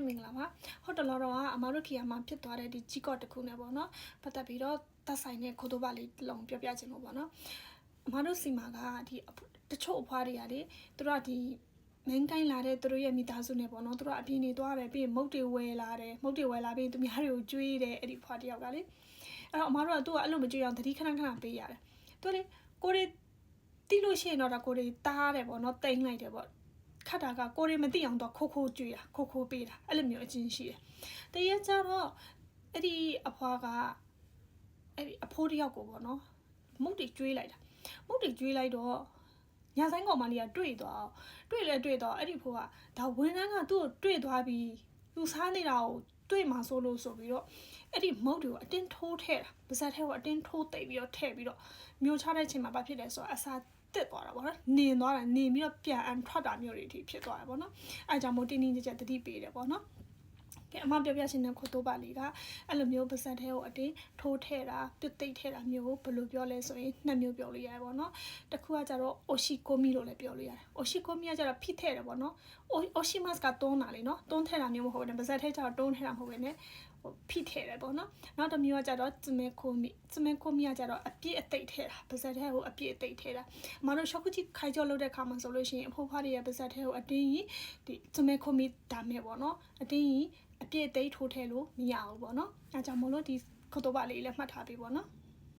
မင်္ဂလာပါဟုတ်တယ်လို့တော့အမတို့ခီယာမှာဖြစ်သွားတဲ့ဒီကြီးကော့တစ်ခုနဲ့ပေါ့နော်ပတ်သက်ပြီးတော့သက်ဆိုင်တဲ့ခိုးတော့ပါလေးလုံးပြောပြချင်လို့ပေါ့နော်အမတို့စီမာကဒီတချို့အဖွားတွေကလေသူတို့ကဒီမင်းတိုင်းလာတဲ့သူတို့ရဲ့မိသားစုနဲ့ပေါ့နော်သူတို့အပြင်းနေသွားတယ်ပြီးရင်မုတ်တွေဝယ်လာတယ်မုတ်တွေဝယ်လာပြီးသူများတွေကိုကျွေးတယ်အဲ့ဒီဖွားတယောက်ကလေအဲ့တော့အမတို့ကသူ့ကအဲ့လိုမကျွေးအောင်တတိခဏခဏပေးရတယ်သူလေကိုရီတီးလို့ရှိရင်တော့ကိုရီတားတယ်ပေါ့နော်တိမ့်လိုက်တယ်ပေါ့ခတ်တာကကိုရီမသိအောင်တော့ခိုးကျွေးတာခိုးပေးတာအဲ့လိုမျိုးအချင်းရှိတယ်တရကြတော့အဲ့ဒီအဖွားကအဲ့ဒီအဖိုးတယောက်ကိုပေါ့နော်မုတ်တွေကျွေးလိုက်တာမုတ်တွေကျွေးလိုက်တော့ညာဆိုင်ကောင်မလေးကတွေ့တော့အဲ့ဒီဖိုးကဒါဝန်ထမ်းကသူ့ကိုတွေ့သွားပြီးသူစားနေတာကိုတွေ့မှဆိုလို့ဆိုပြီးတော့အဲ့ဒီမုတ်တွေကိုအတင်းထိုးထဲတာပါဇက်ထဲကိုအတင်းထိုးသိပ်ပြီးတော့ထည့်ပြီးတော့မျိုးချတဲ့အချိန်မှာဘာဖြစ်လဲဆိုတော့အစာတက်သွားတာပေါ့နော်နင်သွားတာနင်ပြီးတော့ပြန်အန်ထွက်တာမျိုးတွေအထိဖြစ်သွားတယ်ပေါ့နော်အဲကြောင့်မို့တင်းတင်းကြပ်ကြပ်တတိပေးတယ်ပေါ့နော်ကဲအမပြောပြရှင်တဲ့ခိုးတော့ပါလေးကအဲ့လိုမျိုးပါဇက်ထဲကိုအတင်းထိုးထဲတာပြစ်သိပ်ထဲတာမျိုးဘယ်လိုပြောလဲဆိုရင်နှစ်မျိုးပြောလို့ရတယ်ပေါ့နော်တစ်ခုကကြတော့ oshikomi လို့လည်းပြောလို့ရတယ် oshikomi ကကြတော့ဖိထဲတယ်ပေါ့နော် oshimas ကတွန်းတာလေနော်တွန်းထဲတာမျိုးမဟုတ်ဘူးပါဇက်ထဲကျတော့တွန်းထဲတာမဟုတ်ဘူးねဖိထဲတယ်ပေါ့နော်နောက်တစ်မျိုးကကြတော့ツメコミကကြတော့အပြည့်အသိပ်ထဲတာပါဇက်ထဲကိုအပြည့်အသိပ်ထဲတာအမတို့ရှောက်ခုကြီးခိုင်ကြောလုပ်တဲ့ခါမှာဆိုလို့ရှိရင်အဖိုးဖွားတွေရဲ့ပါဇက်ထဲကိုအတင်းကြီးဒီツメコミဒါမဲ့ပေါ့နော်အတင်းကြီးအပြည့်အသိပ်ထိုးထဲလို့မရဘူးပေါ့နော်အဲကြောင့်မလို့ဒီခေါ်တော့ပါလေးလည်းမှတ်ထားပေးပေါ့နော်